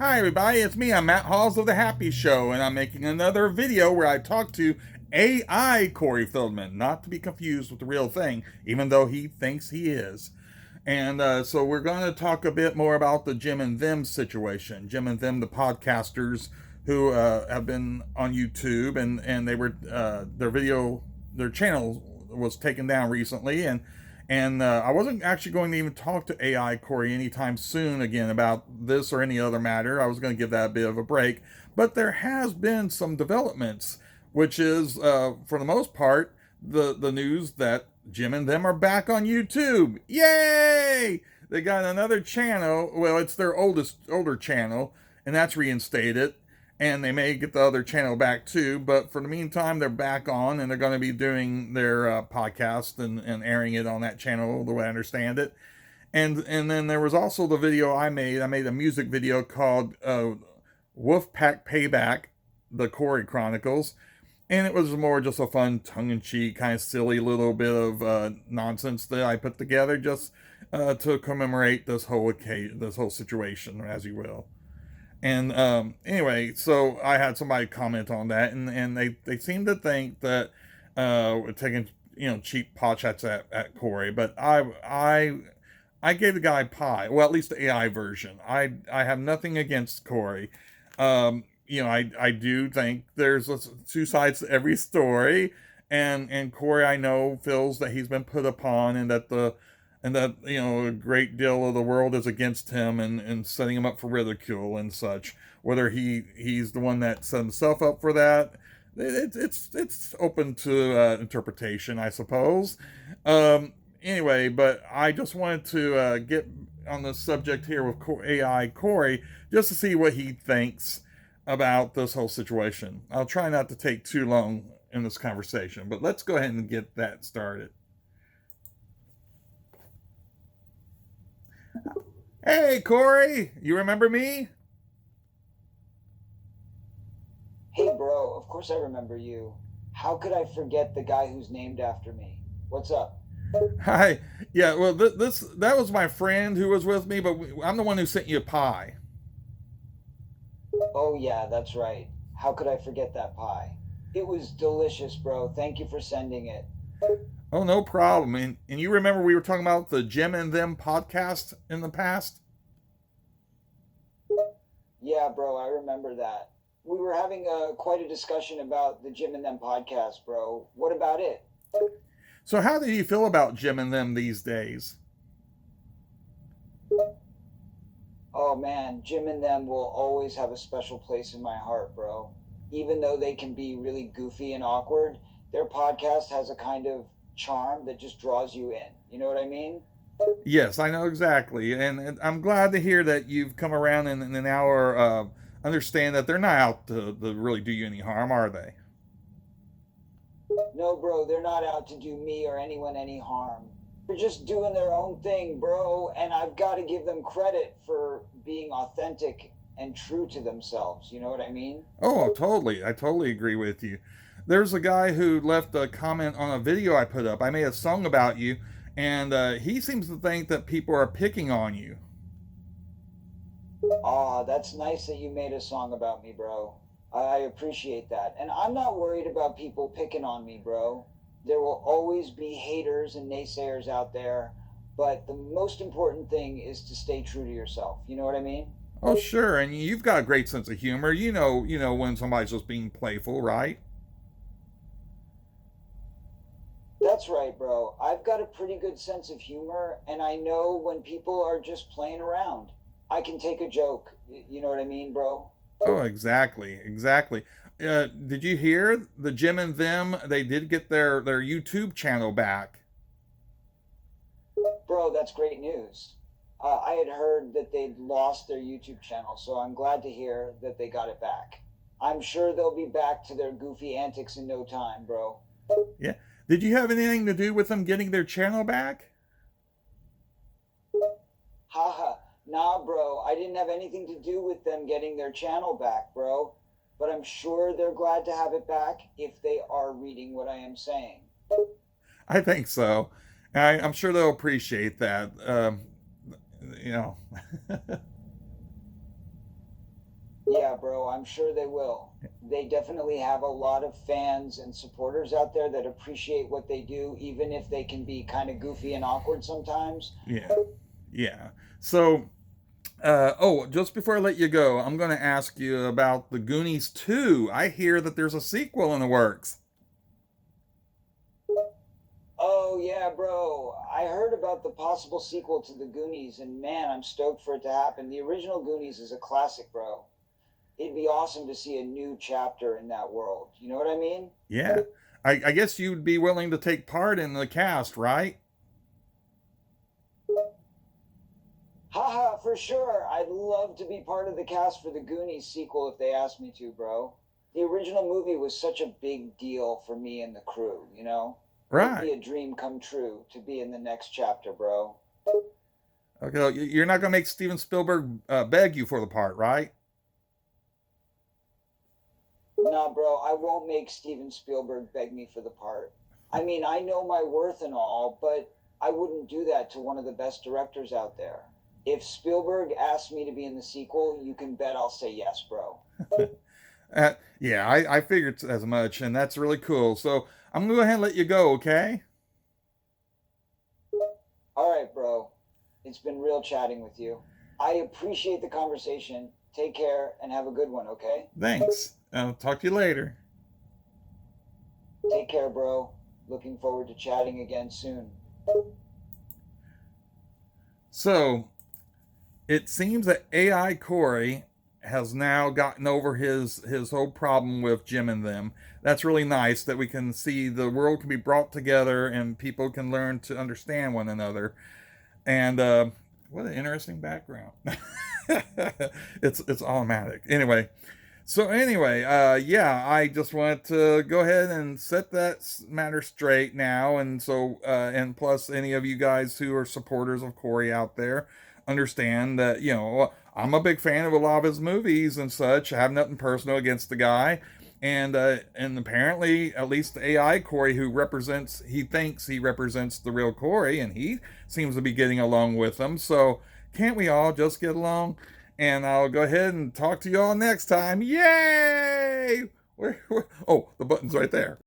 Hi everybody, it's me, I'm MattHawes of The Happy Show, and I'm making another video where I talk to AI Cory Feldman, not to be confused with the real thing, even though he thinks he is. And so we're going to talk a bit more about the Jim and Them situation. Jim and Them, the podcasters who have been on YouTube, and they were their channel was taken down recently, and I wasn't actually going to even talk to AI Cory anytime soon again about this or any other matter. I was going to give that a bit of a break. But there has been some developments, which is, for the most part, the news that Jim and Them are back on YouTube. Yay! They got another channel. Well, it's their older channel, and that's reinstated. And they may get the other channel back too, but for the meantime, they're back on, and they're going to be doing their podcast and airing it on that channel, the way I understand it. And then there was also the video I made. I made a music video called Wolfpack Payback, the Cory Chronicles. And it was more just a fun, tongue-in-cheek, kind of silly little bit of nonsense that I put together just to commemorate this whole situation, as you will. And anyway, so I had somebody comment on that, and they seem to think that we're taking cheap pot shots at Cory, but I gave the guy pie, well, at least the AI version. I have nothing against Cory. I do think there's two sides to every story, and Cory, I know, feels that he's been put upon, and that a great deal of the world is against him and setting him up for ridicule and such. Whether he's the one that set himself up for that, it's open to interpretation, I suppose. Anyway, but I just wanted to get on the subject here with AI Cory just to see what he thinks about this whole situation. I'll try not to take too long in this conversation, but let's go ahead and get that started. Hey, Cory, you remember me? Hey, bro, of course I remember you. How could I forget the guy who's named after me? What's up? Hi. Yeah, well, that was my friend who was with me, but I'm the one who sent you a pie. Oh, yeah, that's right. How could I forget that pie? It was delicious, bro. Thank you for sending it. Oh, no problem. And you remember we were talking about the Jim and Them podcast in the past? Yeah, bro, I remember that. We were having quite a discussion about the Jim and Them podcast, bro. What about it? So how do you feel about Jim and Them these days? Oh, man, Jim and Them will always have a special place in my heart, bro. Even though they can be really goofy and awkward, their podcast has a kind of charm that just draws you in. You know what I mean? Yes, I know exactly. And I'm glad to hear that you've come around and now are, understand that they're not out to really do you any harm, are they? No, bro, they're not out to do me or anyone any harm. They're just doing their own thing, bro, and I've got to give them credit for being authentic and true to themselves. You know what I mean? Oh, totally. I totally agree with you. There's a guy who left a comment on a video I put up. I made a song about you, and he seems to think that people are picking on you. Aw, that's nice that you made a song about me, bro. I appreciate that. And I'm not worried about people picking on me, bro. There will always be haters and naysayers out there, but the most important thing is to stay true to yourself. You know what I mean? Oh, sure, and you've got a great sense of humor. You know when somebody's just being playful, right? That's right, bro. I've got a pretty good sense of humor, and I know when people are just playing around. I can take a joke. You know what I mean, bro? Oh, exactly, exactly. Did you hear the Jim and Them? They did get their YouTube channel back. Bro, that's great news. I had heard that they'd lost their YouTube channel, so I'm glad to hear that they got it back. I'm sure they'll be back to their goofy antics in no time, bro. Yeah. Did you have anything to do with them getting their channel back? Haha. Nah, bro, I didn't have anything to do with them getting their channel back, bro. But I'm sure they're glad to have it back if they are reading what I am saying. I think so. I'm sure they'll appreciate that. You know. Yeah, bro, I'm sure they will. They definitely have a lot of fans and supporters out there that appreciate what they do, even if they can be kind of goofy and awkward sometimes. Yeah. Yeah. So, oh, just before I let you go, I'm going to ask you about the Goonies 2. I hear that there's a sequel in the works. Oh, yeah, bro. I heard about the possible sequel to the Goonies, and man, I'm stoked for it to happen. The original Goonies is a classic, bro. It'd be awesome to see a new chapter in that world. You know what I mean? Yeah. I guess you'd be willing to take part in the cast, right? Haha, for sure. I'd love to be part of the cast for the Goonies sequel if they asked me to, bro. The original movie was such a big deal for me and the crew, you know? It'd Right. be a dream come true to be in the next chapter, bro. Okay, well, you're not going to make Steven Spielberg beg you for the part, right? Nah, bro, I won't make Steven Spielberg beg me for the part. I mean, I know my worth and all, but I wouldn't do that to one of the best directors out there. If Spielberg asks me to be in the sequel, you can bet I'll say yes, bro. Yeah, I figured as much, and that's really cool. So I'm going to go ahead and let you go, okay? All right, bro. It's been real chatting with you. I appreciate the conversation. Take care and have a good one, okay? Thanks. I'll talk to you later. Take care, bro. Looking forward to chatting again soon. So it seems that AI Corey has now gotten over his whole problem with Jim and them. That's really nice that we can see the world can be brought together and people can learn to understand one another. And what an interesting background. It's automatic. Anyway, yeah, I just wanted to go ahead and set that matter straight now, and and plus, any of you guys who are supporters of Corey out there understand that I'm a big fan of a lot of his movies and such. I have nothing personal against the guy, and apparently, at least the AI Corey, he thinks he represents the real Corey, and he seems to be getting along with them. So can't we all just get along? And I'll go ahead and talk to you all next time. Yay! Oh, the button's right there.